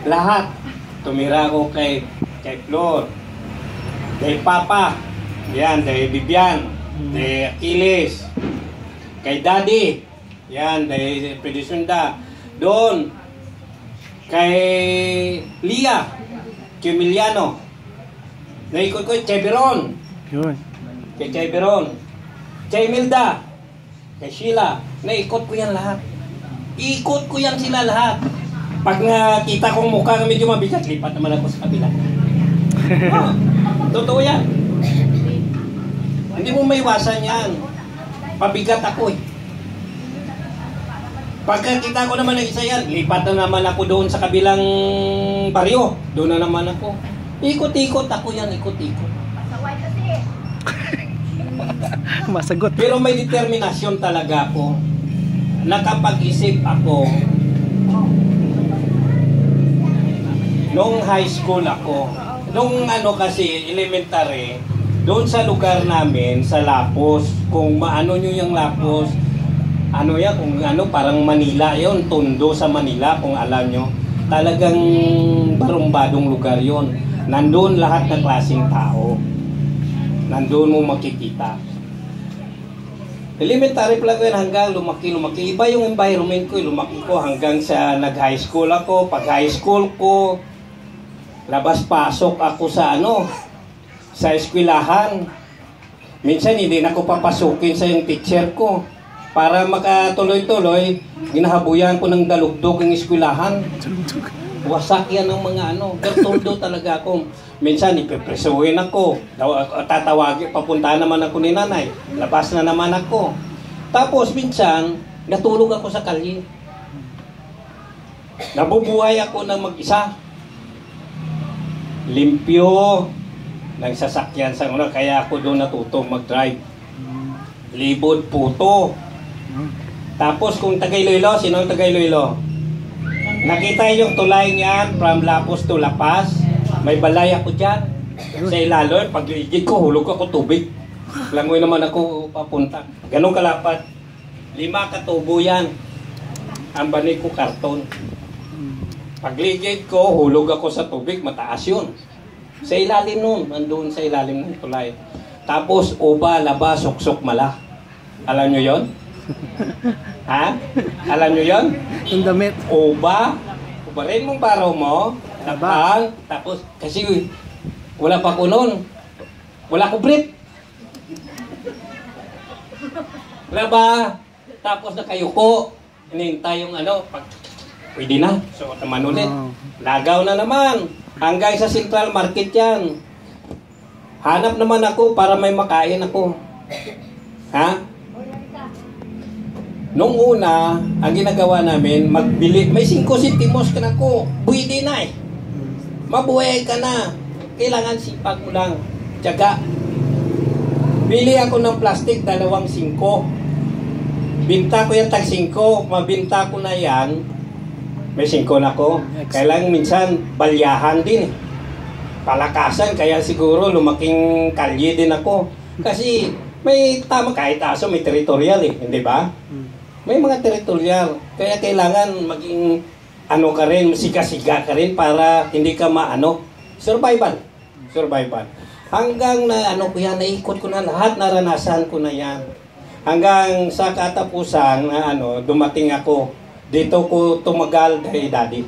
Lahat. Tumira ako kay Flor, kay Papa, yan, kay Bibian, kay Achilles, kay Daddy, yan, kay Pedisunda, doon, kay Lia, kay Emiliano, naikot ko kay Beron, kay Beron, kay Milda, kay Sheila, naikot ko yan lahat. Ikot ko yan sila lahat. Pag nakita kong mukha na medyo mabigat, lipat naman ako sa kabila. Oh, totoo yan. Hindi mo maiwasan yan. Pabigat ako eh. Pagka kita ko naman ng isa yan, lipat na naman ako doon sa kabilang baryo. Doon na naman ako. Ikot-ikot ako yan, ikot-ikot. Masaway kasi. Masagot. Pero may determinasyon talaga ako. Nakapag-isip ako. Nung high school ako, nung kasi elementary, doon sa lugar namin, sa Lapos, kung maano nyo yung Lapos, ano yan, kung parang Manila yon, Tondo sa Manila, kung alam nyo, talagang barumbadong lugar yon. Nandun lahat ng klaseng tao. Nandun mo makikita. Elementary pa lang yun hanggang lumaki. Iba yung environment ko, lumaki ko hanggang sa nag-high school ako. Pag high school ko, labas-pasok ako sa sa eskwelahan. Minsan hindi na ako papasukin sa yung teacher ko. Para makatuloy-tuloy, ginahabuyan ko ng dalugdog yung eskwelahan. Wasak yan ng mga Bertoldo talaga ako. Minsan ipipresuhin ako. Tatawagin, papunta naman ako ni nanay. Labas na naman ako. Tapos minsan, natulog ako sa kalye. Nabubuhay ako ng mag-isa. Limpyo ng sasakyan sa kaya ako doon natutong mag-drive. Libod puto. Tapos kung Tagayloilo, sino ang Tagayloilo? Nakita yung tulay niyan from Lapos to Lapas. May balay ako dyan. Sa ilalo, pag ligid ko, hulog ako tubig. Langoy naman ako papunta. Ganun kalapat. 5 katubo yan. Ang banig ko karton. Pagligid ko, hulog ako sa tubig, mataas yun. Sa ilalim nun, nandun sa ilalim ng tulay. Tapos, uba, laba, suksok, mala. Alam nyo yon? Ha? Alam nyo yon? Yung damit. Uba rin mong baraw mo, labang, tapos, kasi wala pa ko nun. Wala ko brief. Laba, tapos nakayuko. Hinintay yung pag pwede na. So, naman ulit. Lagaw na naman. Hanggang sa Central Market yan. Hanap naman ako para may makain ako. Ha? Nung una, ang ginagawa namin, magbili. May 5 centimos ka na ko. Pwede na eh. Mabuhay ka na. Kailangan sipag mo lang. Tiyaga. Bili ako ng plastic, 2.5. Binta ko yung tag 5. Mabinta ko na yan. May 5 na ko. Kailangan minsan balyahan din eh. Palakasan. Kaya siguro lumaking kalye din ako. Kasi may tama kahit aso may territorial eh. Hindi ba? May mga territorial. Kaya kailangan maging ka rin, siga-siga ka rin para hindi ka survival. Survival. Hanggang na ko yan, naikot ko na lahat, naranasan ko na yan. Hanggang sa katapusan na dumating ako. Dito ko tumagal kay Daddy.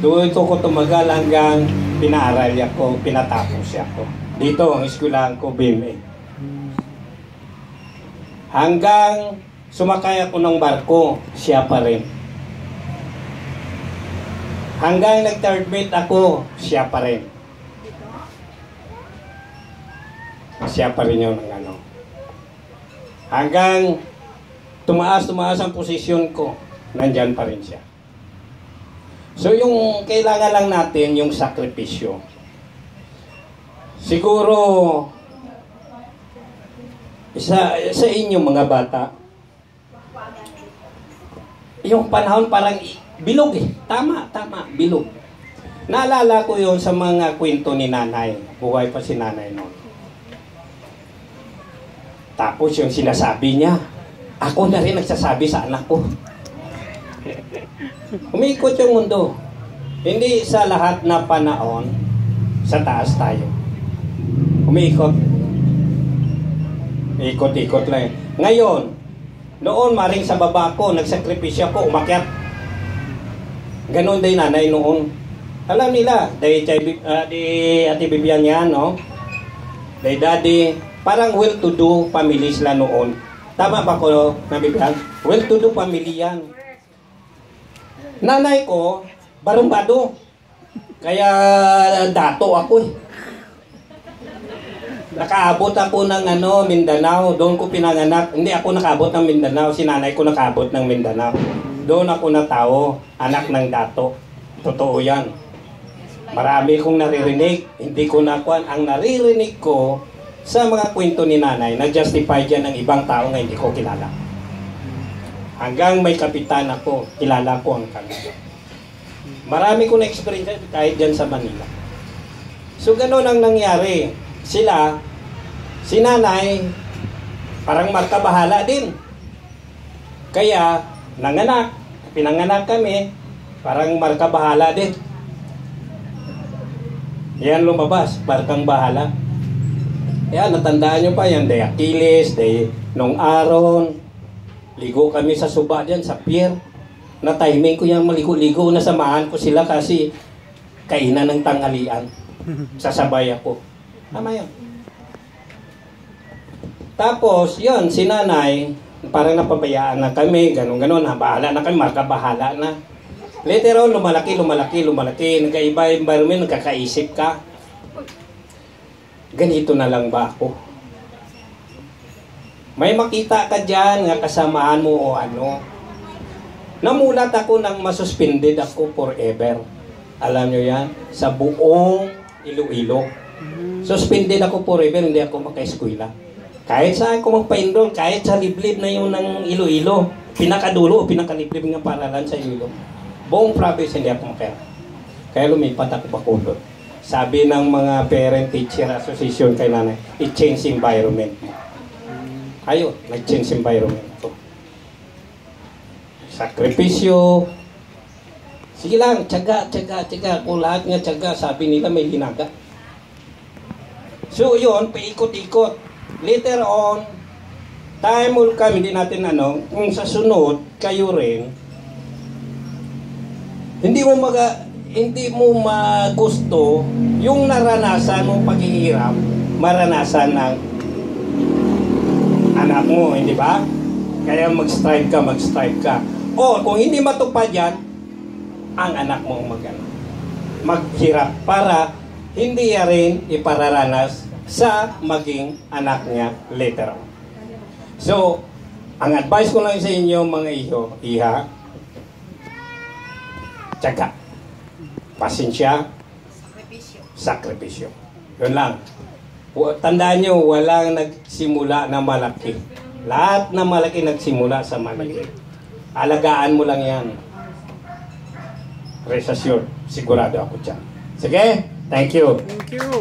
Dito ko tumagal hanggang pinaaral ako, pinatapos ako. Dito ang eskwelahan ko, BMA. Hanggang sumakay ako ng barko, siya pa rin. Hanggang nag-third mate ako, siya pa rin. Siya pa rin yung Hanggang tumaas ang posisyon ko, nandyan pa rin siya. So yung kailangan lang natin, yung sakripisyo. Siguro, sa inyong mga bata, yung panahon parang bilog eh. Tama, bilog. Naalala ko yun sa mga kwento ni nanay. Buhay pa si nanay noon. Tapos yung sinasabi niya, ako na rin nagsasabi sa anak ko. Umiikot yung mundo. Hindi sa lahat na panahon, sa taas tayo. Umiikot. Ikot-ikot lang. Ngayon, noon maring sa baba ko, nagsakripisyo ako, umakyat. Ganon din nanay noon. Alam nila, di Ate Bibian yan, no? Di Daddy, parang well-to-do family sila noon. Tama ba ko, Bibian? Well-to-do family yan. Nanay ko, barumbado. Kaya dato ako eh. Nakaabot ako ng Mindanao. Doon ko pinanganak. Hindi ako nakaabot ng Mindanao. Si nanay ko nakaabot ng Mindanao. Doon ako natao. Anak ng dato. Totoo yan. Marami kong naririnig. Hindi ko nakuan. Ang naririnig ko sa mga kwento ni nanay, na-justify dyan ng ibang tao na hindi ko kilala. Hanggang may kapitan ako, kilala ko ang kanila. Marami ko na-experience kahit dyan sa Manila. So, gano'n ang nangyari. Sila, si nanay, parang markabahala din. Kaya, pinanganak kami, parang markabahala din. Yan lumabas, parang bahala. Kaya, natandaan nyo pa yan, day Achilles, day nung Aron, ligo kami sa suba dyan, sa pier. Na timing ko yan, maligo-ligo, nasamahan ko sila kasi kainan ng tanghalian. Sasabay ako. Tama yun. Tapos, yun, si nanay, parang napabayaan na kami, ganun-ganun, bahala na kami, markabahala na. Later on, lumalaki, nagkaiba environment, nagkakaisip ka. Ganito na lang ba ako? May makita ka dyan, nga kasamaan mo o ano. Namulat ako nang masuspended ako forever. Alam nyo yan? Sa buong Iloilo. Suspended ako forever, hindi ako maka-eskwela. Kahit saan ako magpa-enroll, kahit sa liblib na yun ng Iloilo, pinakadulo o pinakaliblib ng paralan sa Iloilo. Buong province hindi ako maka. Kaya lumipat ako Bacolod. Sabi ng mga parent-teacher association kay nanay, i-change environment mo. Ayun, nag-change environment ko. Sakripisyo. Sige lang, tiyaga. Kung lahat nga tiyaga, sabi nila may hinaga. So yun, paikot-ikot. Later on, time will come, hindi natin kung sa sunod, kayo rin, hindi mo magusto yung naranasan mong paghihirap, maranasan ng anak mo, hindi ba? Kaya mag-strive ka. O kung hindi matupad yan, ang anak mo maghirap para hindi rin ipararanas sa maging anak niya later on. So, ang advice ko lang sa inyo mga iha, tiyaga, pasensya, sakripisyo. Yun lang. Tandaan nyo, walang nagsimula na malaki. Lahat na malaki nagsimula sa maliit. Alagaan mo lang yan. Rest assured, sigurado ako dyan. Sige, thank you. Thank you.